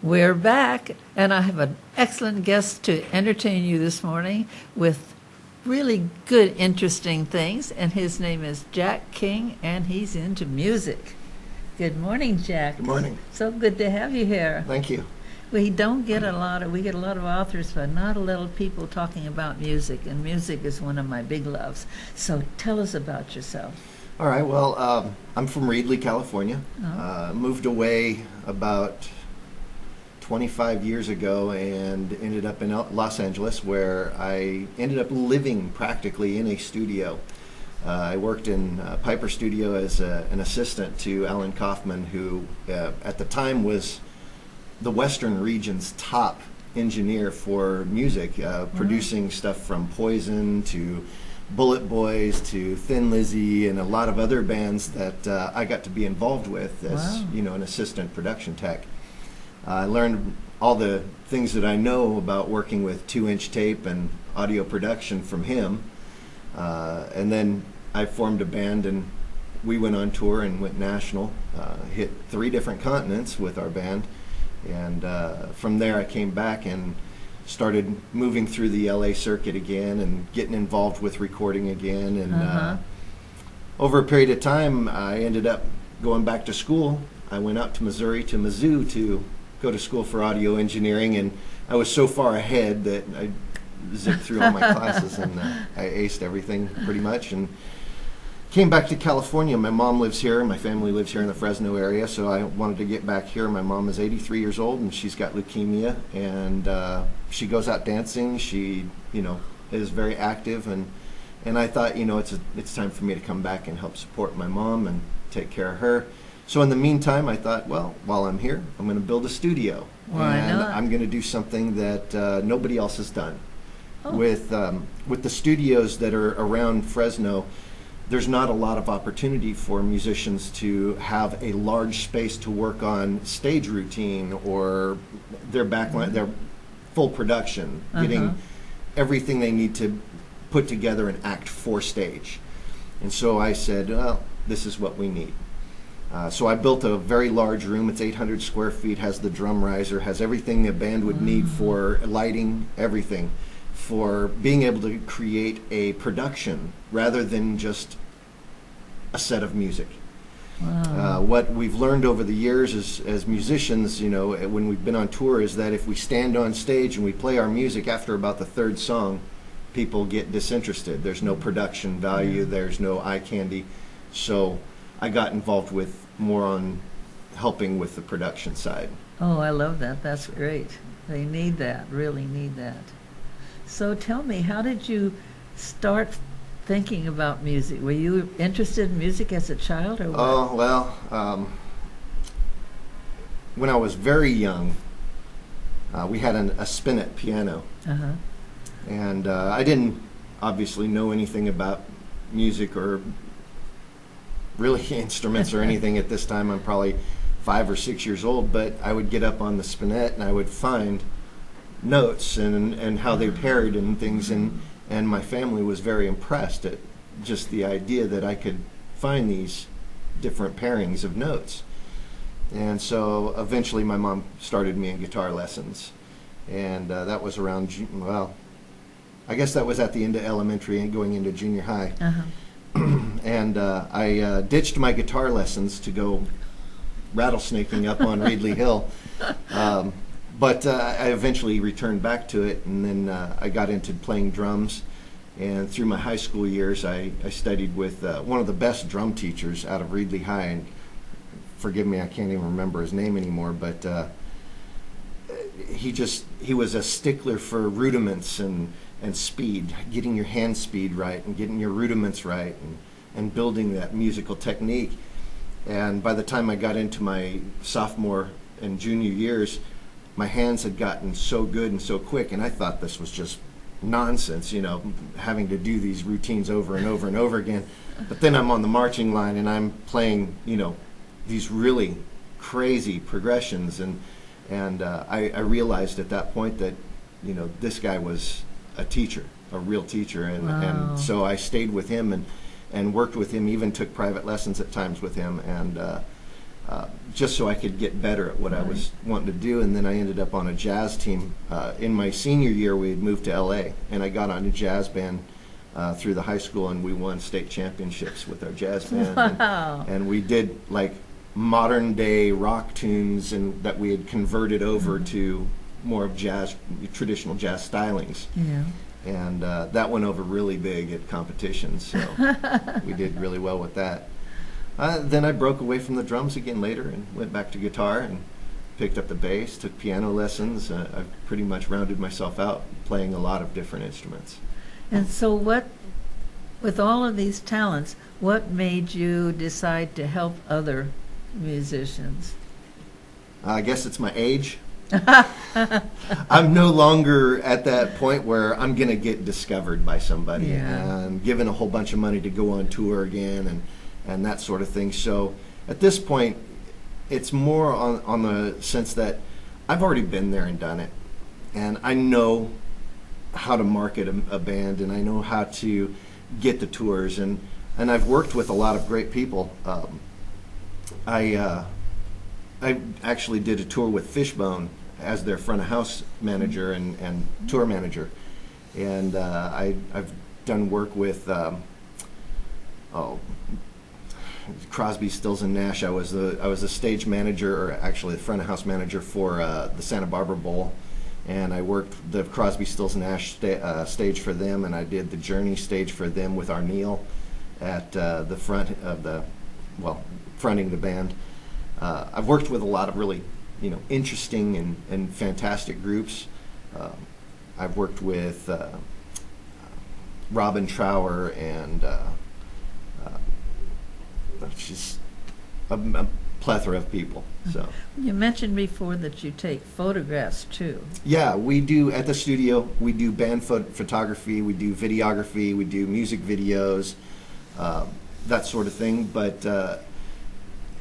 We're back, and I have an excellent guest to entertain you this morning with really good, interesting things. And his name is Jack King, and he's into music. Good morning, Jack. Good morning. So good to have you here. Thank you. We get a lot of authors, but not a lot of people talking about music, and music is one of my big loves. So tell us about yourself. All right, well, I'm from Reedley, California. Oh. Moved away about 25 years ago and ended up in Los Angeles, where I ended up living practically in a studio. I worked in Piper Studio as an assistant to Alan Kaufman, who at the time was the Western region's top engineer for music, producing stuff from Poison to Bullet Boys to Thin Lizzy and a lot of other bands that I got to be involved with as an assistant production tech. I learned all the things that I know about working with 2-inch tape and audio production from him. And then I formed a band and we went on tour and went national, hit 3 different continents with our band. And from there I came back and started moving through the LA circuit again and getting involved with recording again. And over a period of time I ended up going back to school. I went out to Missouri to Mizzou to go to school for audio engineering, and I was so far ahead that I zipped through all my classes and I aced everything pretty much, and came back to California. My mom lives here, my family lives here in the Fresno area, so I wanted to get back here. My mom is 83 years old and she's got leukemia, and she goes out dancing. She, is very active, and I thought, it's time for me to come back and help support my mom and take care of her. So in the meantime, I thought, well, while I'm here, I'm going to build a studio. Why and not? I'm going to do something that nobody else has done. Oh. With the studios that are around Fresno, there's not a lot of opportunity for musicians to have a large space to work on stage routine or their backline, their full production, getting everything they need to put together and act for stage. And so I said, well, this is what we need. So I built a very large room. It's 800 square feet, has the drum riser, has everything a band would need for lighting, everything, for being able to create a production rather than just a set of music. Wow. What we've learned over the years as musicians, when we've been on tour, is that if we stand on stage and we play our music after about the 3rd song, people get disinterested. There's no production value, there's no eye candy. So I got involved with more on helping with the production side. Oh, I love that. That's great. They need that, really need that. So tell me, how did you start thinking about music? Were you interested in music as a child or what? Oh, well, when I was very young, we had a spinet piano. Uh-huh. And I didn't obviously know anything about music or really instruments or anything at this time. I'm probably 5 or 6 years old, but I would get up on the spinet and I would find notes and how they paired and things, and my family was very impressed at just the idea that I could find these different pairings of notes. And so eventually my mom started me in guitar lessons, and that was around, I guess that was at the end of elementary and going into junior high. Uh-huh. And I ditched my guitar lessons to go rattlesnaking up on Reedley Hill. But I eventually returned back to it, and then I got into playing drums. And through my high school years, I studied with one of the best drum teachers out of Reedley High. And forgive me, I can't even remember his name anymore, but he was a stickler for rudiments and speed, getting your hand speed right and getting your rudiments right and building that musical technique. And by the time I got into my sophomore and junior years, my hands had gotten so good and so quick, and I thought this was just nonsense, having to do these routines over and over and over again. But then I'm on the marching line and I'm playing, these really crazy progressions, and I realized at that point that, this guy was a teacher, a real teacher, and so I stayed with him and worked with him, even took private lessons at times with him, and just so I could get better at what I was wanting to do. And then I ended up on a jazz team. In my senior year, we had moved to LA, and I got on a jazz band through the high school, and we won state championships with our jazz band. Wow. And we did like modern day rock tunes, and that we had converted over to more of jazz, traditional jazz stylings. Yeah. And that went over really big at competitions, so we did really well with that. Then I broke away from the drums again later and went back to guitar and picked up the bass, took piano lessons. I've pretty much rounded myself out playing a lot of different instruments. And so with all of these talents, what made you decide to help other musicians? I guess it's my age. I'm no longer at that point where I'm going to get discovered by somebody. Yeah. And given a whole bunch of money to go on tour again and that sort of thing. So at this point, it's more on the sense that I've already been there and done it. And I know how to market a band, and I know how to get the tours. And I've worked with a lot of great people. I actually did a tour with Fishbone as their front of house manager and tour manager, and I've done work with Crosby, Stills and Nash. I was the stage manager, or actually the front of house manager for the Santa Barbara Bowl, and I worked the Crosby, Stills and Nash stage for them, and I did the Journey stage for them with Arneal at the front of fronting the band. I've worked with a lot of really, interesting and fantastic groups. I've worked with Robin Trower and just a plethora of people. So You mentioned before that you take photographs too. yeah, we do at the studio. We do band photography. We do videography. We do music videos, that sort of thing. But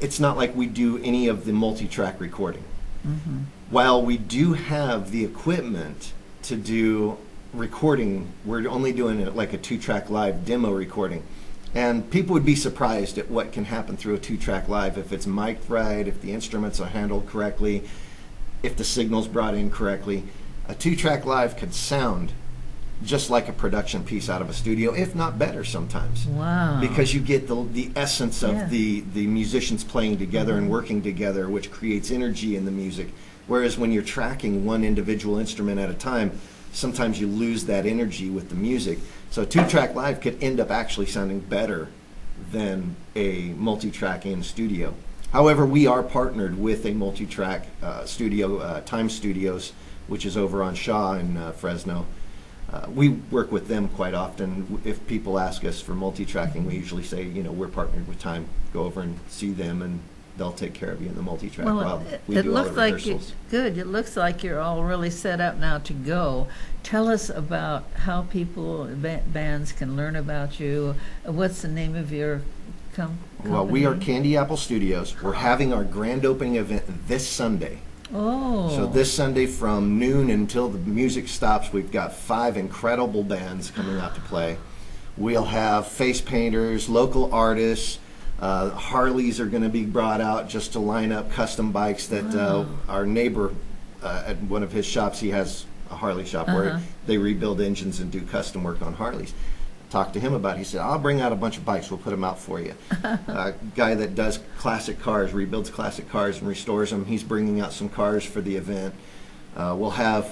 it's not like we do any of the multi-track recording. Mm-hmm. While we do have the equipment to do recording, we're only doing it like a 2-track live demo recording. And people would be surprised at what can happen through a 2-track live if it's mic'd right, if the instruments are handled correctly, if the signal's brought in correctly. A 2-track live could sound just like a production piece out of a studio, if not better sometimes. Wow. Because you get the essence of Yeah. the musicians playing together and working together, which creates energy in the music. Whereas when you're tracking one individual instrument at a time, sometimes you lose that energy with the music. So a 2-track live could end up actually sounding better than a multi-track in studio. However, we are partnered with a multi-track studio, Time Studios, which is over on Shaw in Fresno. We work with them quite often. If people ask us for multi-tracking, we usually say, we're partnered with Time. Go over and see them, and they'll take care of you in the multi-track while we it do all looks the like rehearsals. good. It looks like you're all really set up now to go. Tell us about how bands can learn about you. What's the name of your company? Well, we are Candy Apple Studios. We're having our grand opening event this Sunday. Oh. So this Sunday from noon until the music stops, we've got 5 incredible bands coming out to play. We'll have face painters, local artists. Harleys are going to be brought out just to line up custom bikes that our neighbor at one of his shops, he has a Harley shop where they rebuild engines and do custom work on Harleys. Talked to him about it. He said, I'll bring out a bunch of bikes. We'll put them out for you. Guy that does classic cars, rebuilds classic cars and restores them. He's bringing out some cars for the event. We'll have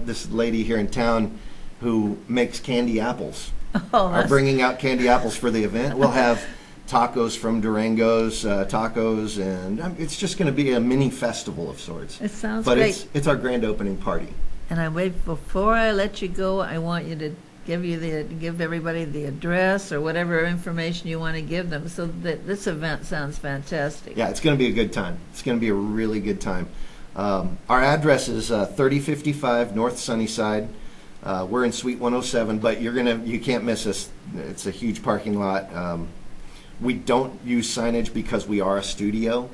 this lady here in town who makes candy apples. Are bringing out candy apples for the event. We'll have tacos from Durango's Tacos, and it's just going to be a mini festival of sorts. It sounds but great. it's our grand opening party. And before I let you go, I want you to give everybody the address or whatever information you want to give them, so that this event sounds fantastic. Yeah, it's going to be a good time. It's going to be a really good time. Our address is 3055 North Sunnyside. We're in Suite 107, but you can't miss us. It's a huge parking lot. We don't use signage because we are a studio.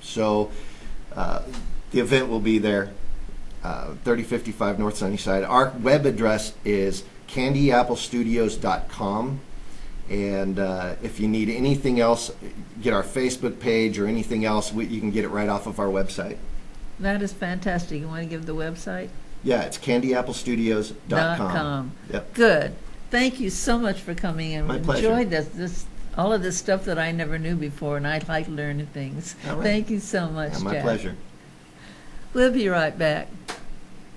So the event will be there, 3055 North Sunnyside. Our web address is candyapplestudios.com. And if you need anything else, get our Facebook page or anything else, you can get it right off of our website. That is fantastic. You want to give the website? Yeah, it's candyapplestudios.com. .com. Yep. Good. Thank you so much for coming in. My pleasure. Enjoyed this all of this stuff that I never knew before, and I like learning things. All right. Thank you so much, Yeah, my Jack. pleasure. We'll be right back.